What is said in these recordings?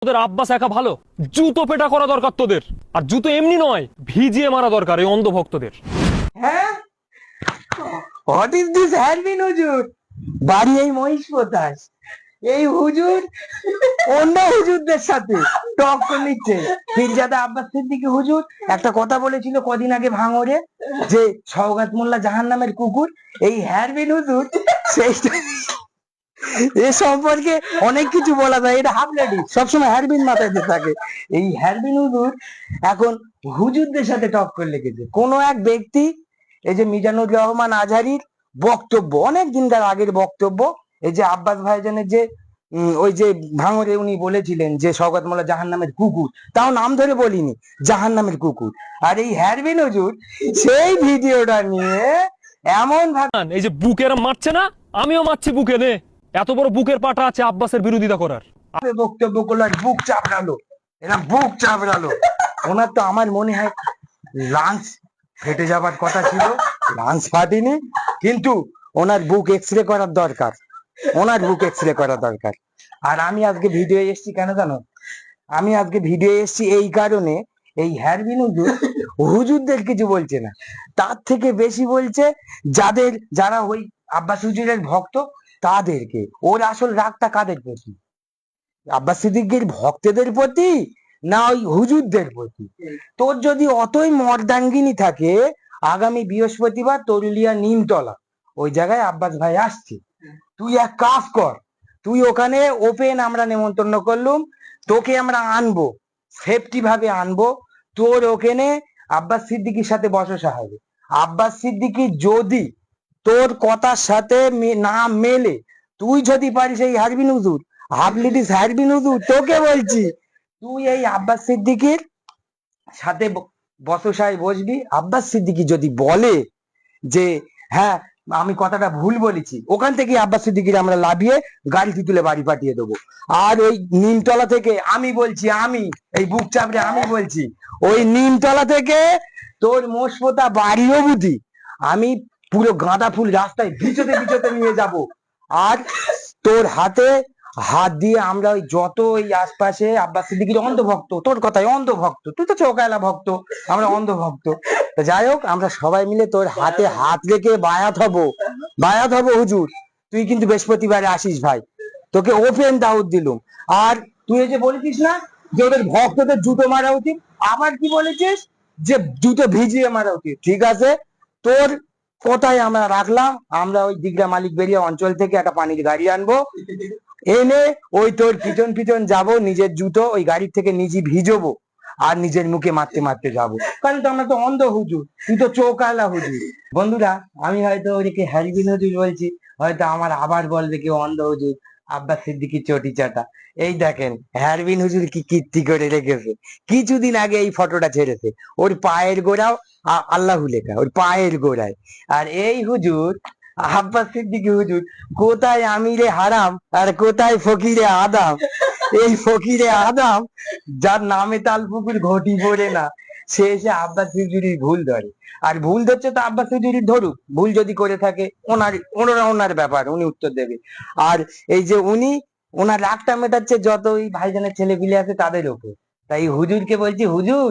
তোদের আব্বাস একা ভালো, জুতো পেটা করা দরকার তোদের। আর জুতো এমনি নয়, ভিজিয়ে মারা দরকার এই অন্ধ ভক্তদের। হ্যাঁ, হোয়াট ইজ দিস হ্যারবিন হুজুর? বাড়ি এই মহিষপোতাস। এই হুজুর অন্য হুজুরদের সাথে টক্কর নিচ্ছে। পীরজাদা আব্বাস সিদ্দিকী হুজুর একটা কথা বলেছিল কদিন আগে ভাঙড়ে, যে সওগাত মোল্লা জাহান্নামের কুকুর। এই হ্যারবিন হুজুর সেই এ সম্পর্কে অনেক কিছু বলা যায়। এটা হাফ লেডি, সবসময় হ্যারবিন মাথায় দিয়ে থাকে। এই হ্যারবিন হুজুর এখন হুজুরদের সাথে টক্কর লেগেছে। কোনো এক ব্যক্তি, এই যে মিজানুর রহমান আজহারির বক্তব্য, অনেক দিনকার আগের বক্তব্য, এই যে আব্বাস ভাইজানের যে ওই যে ভাঙরে উনি বলেছিলেন যে সওগাত মোল্লা জাহান্নামের কুকুর, তাও নাম ধরে বলিনি, জাহান্নামের কুকুর। আর এই হ্যারবিন হুজুর সেই ভিডিওটা নিয়ে এমন ভাবে এই যে বুকের মারছে না, আমিও মারছি বুকে নে। এত বড় বুকের পাটা আছে আব্বাসের বিরোধিতা করার। বক্তব্য করলো আর বুক চাপড়ালো, এরা বুক চাপড়ালো। ওনার তো আমার মনে হয় লাঞ্চ ফেটে যাবার কথা ছিল, লাঞ্চ ফাটেনি, কিন্তু ওনার বুক এক্সরে করার দরকার, ওনার বুক এক্সরে করা দরকার। আর আমি আজকে ভিডিও এসেছি কেন জানো? আমি আজকে ভিডিও এসেছি এই কারণে, এই হ্যারবিন হুজুর হুজুরদের কিছু বলছে না, তার থেকে বেশি বলছে যারা ওই আব্বাস হুজুরের ভক্ত তাদেরকে। ওর আসল রাগটা কাদের প্রতি? আব্বাস সিদ্দিকীর ভক্তদের প্রতি না ওই হুজুরদের প্রতি? তোর যদি অতই মর্দাঙ্গিনী থাকে, আগামী বৃহস্পতিবার তরুলিয়া নিমতলা ওই জায়গায় আব্বাস ভাই আসছে, তুই এক কাজ কর, তুই ওখানে ওপেন আমরা নেমন্তন্ন করলুম, তোকে আমরা আনবো, সেফটি ভাবে আনবো। তোর ওখানে আব্বাস সিদ্দিকীর সাথে বচসা হবে। আব্বাস সিদ্দিকী যদি তোর কথার সাথে না মেলে, তুই যদি পারিস, এই হারবিন হুজুর, হাবলিডিস হারবিন হুজুর, তোকে বলছি, তুই এই আব্বাস সিদ্দিকীর সাথে বচসায় বসবি। আব্বাস সিদ্দিকী যদি বলে যে হ্যাঁ আমি কথাটা ভুল বলেছি, ওখান থেকে আব্বাস সিদ্দিকীর আমরা লাভিয়ে গাড়িতে তুলে বাড়ি পাঠিয়ে দেবো। আর ওই নিমতলা থেকে আমি বলছি, আমি এই বুক চাপড়ে আমি বলছি, ওই নিমতলা থেকে তোর মোষপোতা বাড়ি অবধি আমি পুরো গাঁদা ফুল রাস্তায় ভিজতে ভিজতে নিয়ে যাব। আর তোর হাতে হাত দিয়ে আমরা ওই যত ওই আশপাশে আব্বাস সিদ্দিকীর অন্ধভক্ত, তোর কথায় অন্ধভক্ত, তুই তো চৌকায়লা ভক্ত, আমরা অন্ধভক্ত, যাই হোক আমরা সবাই মিলে তোর হাতে হাত রেখে বায়াত হব, বায়াত হব হুজুর। তুই কিন্তু বৃহস্পতিবারে আসিস ভাই, তোকে ওপেন দাউদ দিলুম। আর তুই এই যে বলেছিস না যে ওদের ভক্তদের জুতো মারা উচিত, আবার কি বলেছিস যে জুতো ভিজিয়ে মারা উচিত, ঠিক আছে, তোর কোথায় আমরা রাখলাম। আমরা ওই দিগড়া মালিক বেরিয়া অঞ্চল থেকে একটা পানির গাড়ি আনবো, এনে ওই তোর পিছন পিছন যাব, নিজের জুতো ওই গাড়ির থেকে নিজে ভিজবো, আর নিজের মুখে মারতে মারতে যাবো। কারণ তো আমরা তো অন্ধ হুজুর, তুই তো চৌকালা হুজুর। বন্ধুরা, আমি হয়তো ওদিকে হ্যারবিন হুজুর বলছি, হয়তো আমার আবার বলবে কেউ অন্ধ হুজুর, আব্বাস সিদ্দিকী চটি চাটা। এই দেখেন হ্যারবিন হুজুর কি কীর্তি করে রেখেছে। কিছুদিন আগে এই ফটোটা ছেড়েছে, ওর পায়ের গোড়াও আল্লাহু লেখা, ওর পায়ের গোড়ায়। আর এই হুজুর আব্বাস সিদ্দিকী হুজুর কোথায় আমিরে হারাম আর কোথায় ফকিরে আদাম। এই ফকিরে আদাম যার নামে তাল পুকুর ঘটি পড়ে না, সে এসে আব্বাস হুজুরির ভুল ধরে। আর ভুল ধরছে তো আব্বাস হুজুরির ধরুক, ভুল যদি করে থাকে ওনার ব্যাপার, উনি উত্তর দেবে। আর এই যে উনি ওনার রাগটা মেটাচ্ছে যত ওই ভাইজানের ছেলেপিলে আছে তাদের উপর। তাই হুজুরকে বলছি, হুজুর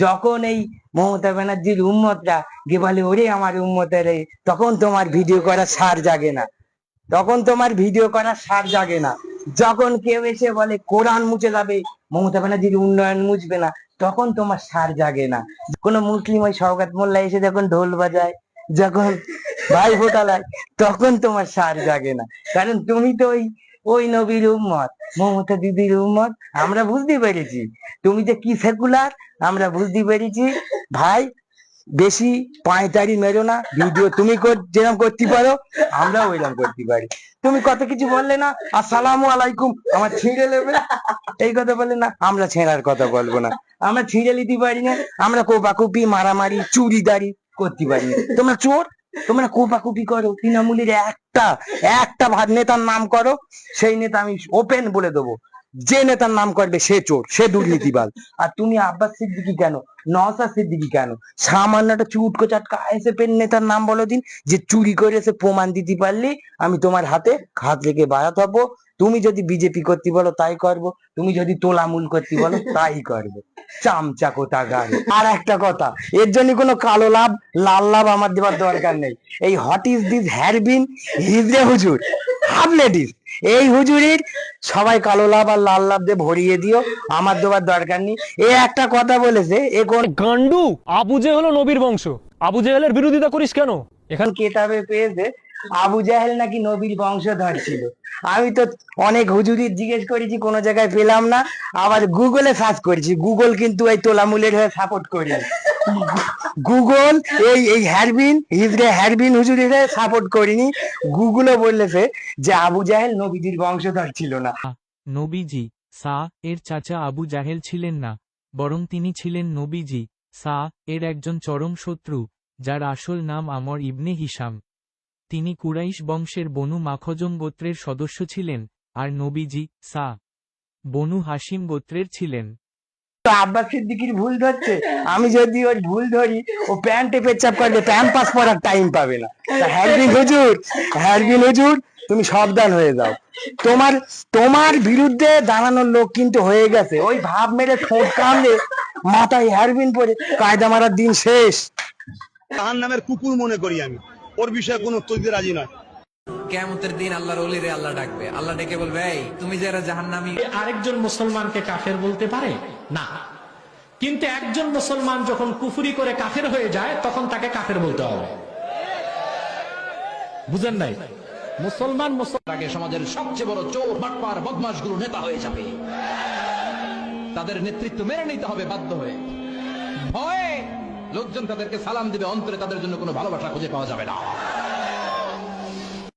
যখন এই মমতা ব্যানার্জির উম্মতরা গিয়ে বলে ওরে আমার উম্মতের, তখন তোমার ভিডিও করার সার জাগে না, তখন তোমার ভিডিও করার সার জাগে না। যখন কেউ এসে বলে কোরআন মুছে যাবে, মমতা ব্যানার্জির উন্নয়ন মুছবে না, তখন তোমার সার জাগে না। কোন মুসলিম ওই শওকত মোল্লা এসে যখন ঢোল বাজায়, যখন ভাই ফোটালায়, তখন তোমার সার জাগে না। কারণ তুমি তো ওই ওই নবীর উম্মত, মমতা দিদির উম্মত। আমরা বুঝতে পেরেছি তুমি যে কি সেকুলার, আমরা বুঝতে পেরেছি ভাই। বেশি পাঁয়তারি মেরো না, ভিডিও তুমি যেরকম করতে পারো আমরাও ওইরকম করতে পারি। তুমি কত কিছু বললে না, আসসালামু আলাইকুম আমার ছিঁড়ে নেবে, এই কথা বললে না, আমরা ছেঁড়ার কথা বলবো না, আমরা ছিঁড়ে নিতে পারি না, আমরা কোপাকুপি মারামারি চুরিদারি করতে পারি না। তোমরা চোর, তোমরা কোপাকুপি করো, তৃণমূলের একটা একটা নেতার নাম করো, সেই নেতা আমি ওপেন বলে দেবো যে নেতার নাম করবে সে চোর, সে দুর্নীতিবাজ। আর তুমি আব্বাস সিদ্দিকী কেন, নওশাদ সিদ্দিকী কেন, সামান্য একটা চুটকো চাটকা আইএসএফ এর নেতার নাম বলো দিন, যে চুরি করেছে প্রমাণ দিতে পারলি আমি তোমার হাতে হাত রেখে বায়াত হবো। তুমি যদি বিজেপি করতে বলো তাই করব, তুমি যদি তোলামূল করতে বলো তাই করবো। চামচা কোথাকার। আর একটা কথা, এর জন্য কোনো কালো লাভ লাল লাভ আমার দেওয়ার দরকার নেই। এই হোয়াট ইজ দিস হ্যারবিন হিজড়ে হুজুর হাফ লেডিস, এই হুজুরির সবাই কালো লাভ আর লাল লাভ দিয়ে ভরিয়ে দিও, আমার দেওয়ার দরকার নেই। এ একটা কথা বলেছে, এ কোন গান্ডু, আবু জেহেল নবীর বংশ, আবু জেহেলের বিরোধিতা করিস কেন? এখানে কেতাবে পেয়েছে আবু জাহেল নাকি নবীর বংশধর ছিল। আমি তো অনেক হুজুরির জিজ্ঞেস করেছি, কোনো জায়গায় পেলাম না। আবার গুগলে সার্চ করেছি, গুগল কিন্তু এই তোলামূলের হয়ে সাপোর্ট করি। গুগল এই হ্যারবিন হিজড়ে হ্যারবিন হুজুরির হয়ে সাপোর্ট করিনি। গুগলও বলেছে যে আবু জাহেল নবীজির বংশধর ছিল না। নবীজি সা এর চাচা আবু জাহেল ছিলেন না, বরং তিনি ছিলেন নবীজি সা এর একজন চরম শত্রু, যার আসল নাম আমর ইবনে হিশাম। তিনি কুরাইশ বংশের বনু মাখজম গোত্রের সদস্য ছিলেন, আর নবীজি সা বনু হাসিম গোত্রের ছিলেন। তো আব্বাস সিদ্দিকীর ভুল ধরছে, আমি যদি ওর ভুল ধরি ও প্যান্টে পেচ্ছাপ করবে, প্যাম্পাস পরার টাইম পাবে না। তা হ্যারবিন হুজুর, হ্যারবিন হুজুর তুমি সাবধান হয়ে যাও। তোমার তোমার বিরুদ্ধে দাঁড়ানোর লোক কিন্তু হয়ে গেছে। ওই ভাব মেরে ঠোঁট কামড়ে মাথায় হ্যারবিন পরে কায়দা মারার দিন শেষ। তার নামের কুকুর মনে করি আমি, ওর বিষয়ে কোনো উত্তর দিতে রাজি নয়। কিয়ামতের দিন আল্লাহর ওলিরে আল্লাহ ডাকবে, আল্লাহ ডেকে বলবে, এই তুমি যারা জাহান্নামী। আরেকজন মুসলমানকে কাফের বলতে পারে না, কিন্তু একজন মুসলমান যখন কুফরি করে কাফের হয়ে যায় তখন তাকে কাফের বলতে হবে। বুঝেন নাই? মুসলমান আগে সমাজের সবচেয়ে বড় চোর বাটপার বদমাশগুলো নেতা হয়ে যাবে, তাদের নেতৃত্ব মেনে নিতে হবে বাধ্য হয়ে। ভয়ে লোকজন তাদেরকে সালাম দিবে, অন্তরে তাদের জন্য কোনো ভালোবাসা খুঁজে পাওয়া যাবে না।